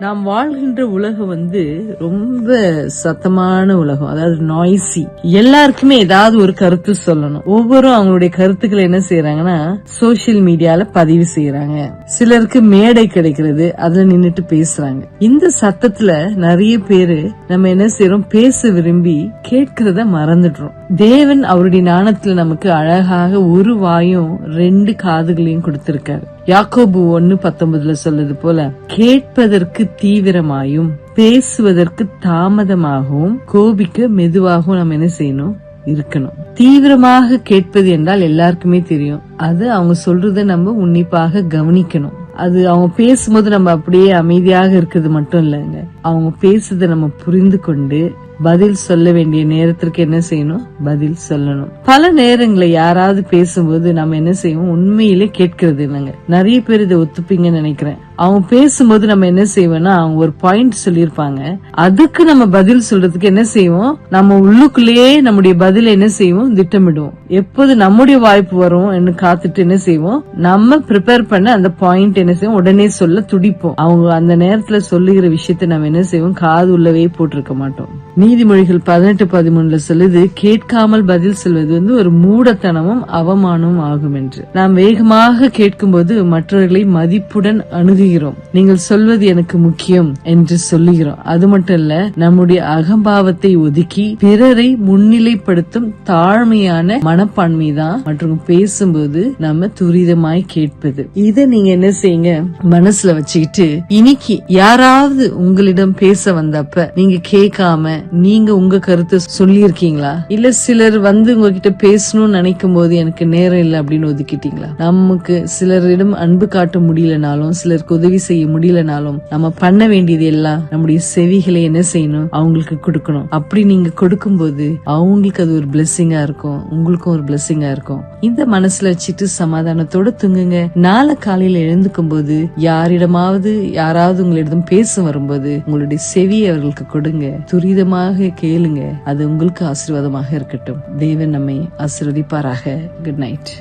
நாம் வாழ்கின்ற உலகம் ரொம்ப சத்தமான உலகம், அதாவது நாய்ஸி. எல்லாருக்குமே ஏதாவது ஒரு கருத்து சொல்லணும். ஒவ்வொரு அவங்களுடைய கருத்துக்களை என்ன செய்யறாங்கன்னா சோசியல் மீடியால பதிவு செய்யறாங்க. சிலருக்கு மேடை கிடைக்கிறது, அதுல நின்னுட்டு பேசுறாங்க. இந்த சத்தத்துல நிறைய பேரு நம்ம என்ன செய்யறோம், பேச விரும்பி கேட்கிறத மறந்துடுறோம். தேவன் அவருடைய ஞானத்துல நமக்கு அழகாக ஒரு வாயும் 2 காதுகளையும் கொடுத்திருக்காரு. யாக்கோபு 1:19 சொல்றது போல, கேட்பதற்கு தீவிரமாயும் பேசுவதற்கு தாமதமாகவும் கோபிக்க மெதுவாகவும் நம்ம என்ன செய்யணும், இருக்கணும். தீவிரமாக கேட்பது என்றால் எல்லாருக்குமே தெரியும். அது அவங்க சொல்றத நம்ம உன்னிப்பாக கவனிக்கணும். அது அவங்க பேசும்போது நம்ம அப்படியே அமைதியாக இருக்கிறது மட்டும் இல்லைங்க, அவங்க பேசுறத நம்ம புரிந்து கொண்டு பதில் சொல்ல வேண்டிய நேரத்திற்கு என்ன செய்யணும், பதில் சொல்லணும். பல நேரங்களை யாராவது பேசும்போது நம்ம என்ன செய்வோம், உண்மையிலே கேட்கறது இல்லைங்க. நிறைய பேர் இதை ஒத்துப்பீங்கன்னு நினைக்கிறேன். அவங்க பேசும்போது நம்ம என்ன செய்வோம்னா, அவங்க ஒரு பாயிண்ட் சொல்லிருப்பாங்க, அதுக்கு நம்ம பதில் சொல்றதுக்கு என்ன செய்வோம், நம்ம உள்ளுக்குள்ளேயே நம்முடைய பதில் என்ன செய்வோம், திட்டமிடுவோம். எப்போது நம்முடைய வாய்ப்பு வரும் காத்துட்டு என்ன செய்வோம், நம்ம ப்ரிப்பேர் பண்ண அந்த பாயிண்ட் என்ன செய்வோம், உடனே சொல்ல துடிப்போம். அவங்க அந்த நேரத்துல சொல்லுகிற விஷயத்தை நம்ம என்ன செய்வோம், காது உள்ளவே போட்டிருக்க மாட்டோம். நீதிமொழிகள் 18:13 சொல்லுது, கேட்காமல் பதில் சொல்வது ஒரு மூடத்தனமும் அவமானமும் ஆகும் என்று. நாம் வேகமாக கேட்கும்போது மற்றவர்களை மதிப்புடன் அணுகுகிறோம். நீங்கள் சொல்வது எனக்கு முக்கியம் என்று சொல்லுகிறோம். அது மட்டும் இல்ல, நம்முடைய அகம்பாவத்தை ஒதுக்கி பிறரை முன்னிலைப்படுத்தும் தாழ்மையான மனப்பான்மை தான் மற்றும் பேசும்போது நம்ம துரிதமாய் கேட்பது. இதை நீங்க என்ன செய்யுங்க, மனசுல வச்சுக்கிட்டு இன்னைக்கு யாராவது உங்களிடம் பேச வந்தப்ப நீங்க கேட்காம நீங்க உங்க கருத்தை சொல்லி இருக்கீங்களா? இல்ல சிலர் உங்ககிட்ட பேசணும்னு நினைக்கும் போது எனக்கு நேரம் இல்லை அப்படின்னு ஒதுக்கிட்டீங்களா? நமக்கு சிலரிடம் அன்பு காட்ட முடியலனாலும், சிலருக்கு உதவி செய்ய முடியலனாலும், நம்ம பண்ண வேண்டியது எல்லாம் நம்முடைய செவிகளை என்ன செய்யணும், அவங்களுக்கு கொடுக்கணும். அப்படி நீங்க கொடுக்கும் போது அவங்களுக்கு அது ஒரு பிளெஸிங்கா இருக்கும், உங்களுக்கும் ஒரு பிளெஸிங்கா இருக்கும். இந்த மனசுல வச்சுட்டு சமாதானத்தோட தூங்குங்க. நாளை காலையில எழுந்துக்கும் போது யாராவது உங்களிடம் பேச வரும்போது உங்களுடைய செவியை அவர்களுக்கு கொடுங்க, துரிதமாக கேளுங்க. அது உங்களுக்கு ஆசீர்வாதமாக இருக்கட்டும். தேவன் நம்மை ஆசீர்வதிப்பாராக. Good night.